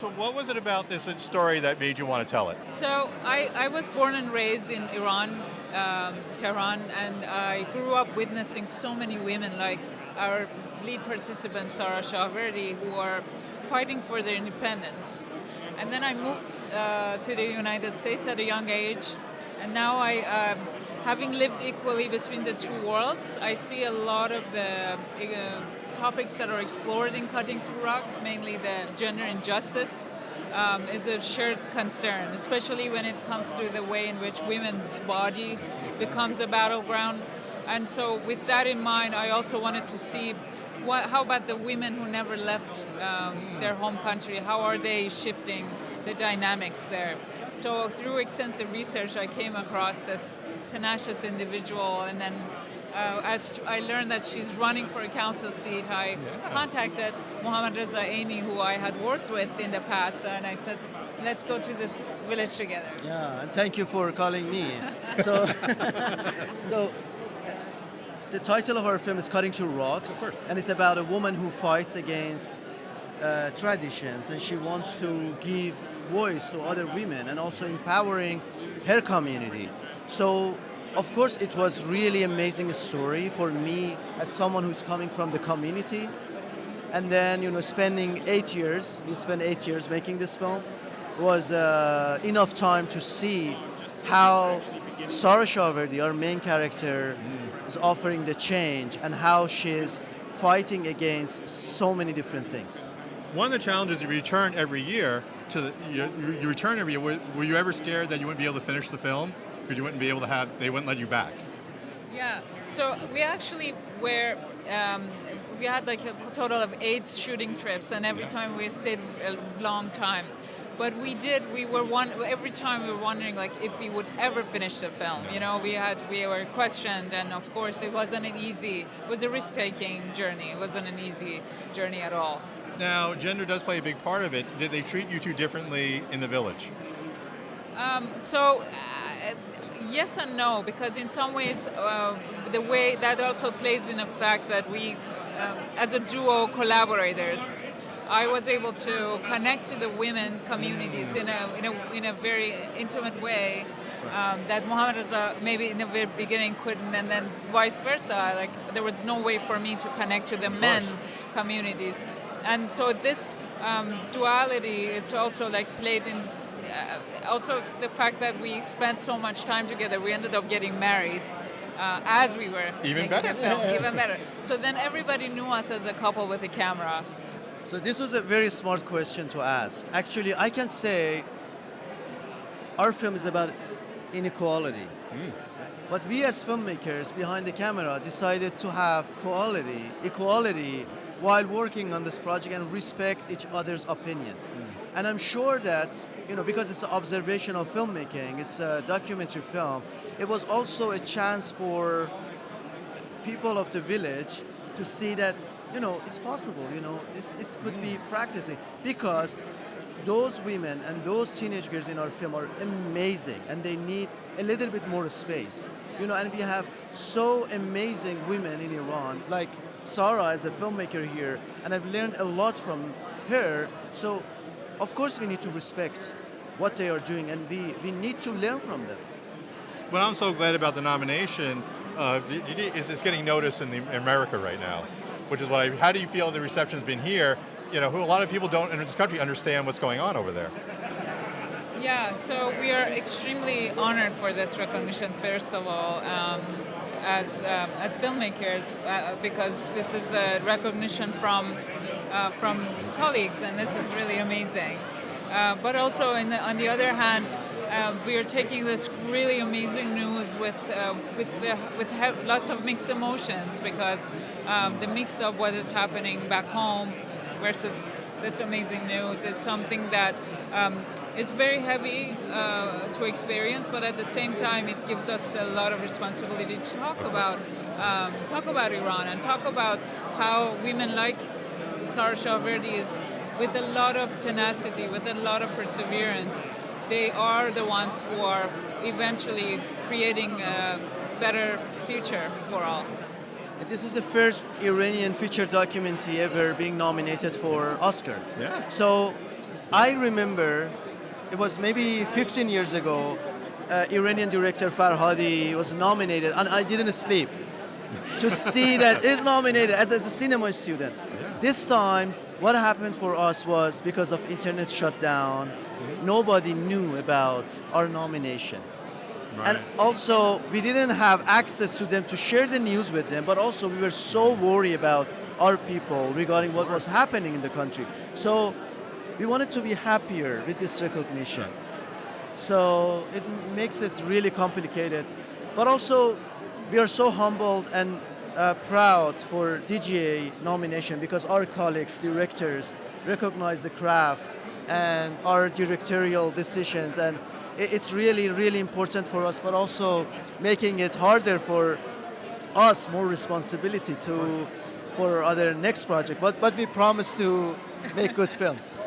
So what was it about this story that made you want to tell it? So I was born and raised in Iran, Tehran, and I grew up witnessing so many women like our lead participant, Sara Khaki, who are fighting for their independence. And then I moved to the United States at a young age, and now having lived equally between the two worlds, I see a lot of the topics that are explored in Cutting Through Rocks, mainly the gender injustice, is a shared concern, especially when it comes to the way in which women's body becomes a battleground. And so with that in mind, I also wanted to see how about the women who never left their home country? How are they shifting the dynamics there? So through extensive research, I came across this tenacious individual, and then as I learned that she's running for a council seat, I contacted Mohammadreza Eyni, who I had worked with in the past, and I said, let's go to this village together. Yeah, and thank you for calling me. So, so the title of our film is Cutting Through Rocks, and it's about a woman who fights against traditions, and she wants to give voice to other women and also empowering her community. So, of course, it was really amazing story for me as someone who's coming from the community, and then spending 8 years. We spent 8 years making this film. Was enough time to see how Sara Khaki, our main character, is offering the change and how she's fighting against so many different things. One of the challenges, you return every year you return every year. Were you ever scared that you wouldn't be able to finish the film because you wouldn't be able to they wouldn't let you back? Yeah, so we actually we had like a total of 8 shooting trips, and every time we stayed a long time. But every time we were wondering like if we would ever finish the film. We were questioned, and of course it wasn't it was a risk-taking journey. It wasn't an easy journey at all. Now, gender does play a big part of it. Did they treat you two differently in the village? Yes and no, because in some ways the way that also plays in the fact that we, as a duo collaborators, I was able to connect to the women communities in a very intimate way that Mohammadreza maybe in the very beginning couldn't, and then vice versa. Like there was no way for me to connect to the men communities, and so this duality is also like played in. Also, the fact that we spent so much time together, we ended up getting married as we were even making better. the film, even better. So then everybody knew us as a couple with a camera. So this was a very smart question to ask. Actually, I can say our film is about inequality. But we as filmmakers behind the camera decided to have equality while working on this project and respect each other's opinion. And I'm sure that, because it's observational filmmaking, it's a documentary film, it was also a chance for people of the village to see that, it's possible, it could be practicing. Because those women and those teenage girls in our film are amazing, and they need a little bit more space. And we have so amazing women in Iran, like Sara is a filmmaker here, and I've learned a lot from her. So, of course, we need to respect what they are doing, and we need to learn from them. What I'm so glad about the nomination is it's getting noticed in America right now, which is how do you feel the reception's been here? Who a lot of people don't in this country understand what's going on over there. Yeah, so we are extremely honored for this recognition, first of all, as filmmakers, because this is a recognition from colleagues, and this is really amazing. But also, on the other hand, we are taking this really amazing news with lots of mixed emotions, because the mix of what is happening back home versus this amazing news is something that it's very heavy to experience, but at the same time, it gives us a lot of responsibility to talk about Iran and talk about how women like Sara Khaki is, with a lot of tenacity, with a lot of perseverance, they are the ones who are eventually creating a better future for all. This is the first Iranian feature documentary ever being nominated for Oscar. Yeah. So I remember it was maybe 15 years ago. Iranian director Farhadi was nominated, and I didn't sleep to see that is nominated as a cinema student. This time, what happened for us was because of internet shutdown, nobody knew about our nomination. And also, we didn't have access to them to share the news with them, but also we were so worried about our people regarding what was happening in the country. So we wanted to be happier with this recognition. So it makes it really complicated. But also, we are so humbled and proud for DGA nomination because our colleagues, directors, recognize the craft and our directorial decisions, and it's really, really important for us, but also making it harder for us, more responsibility to for other next project. But we promise to make good films.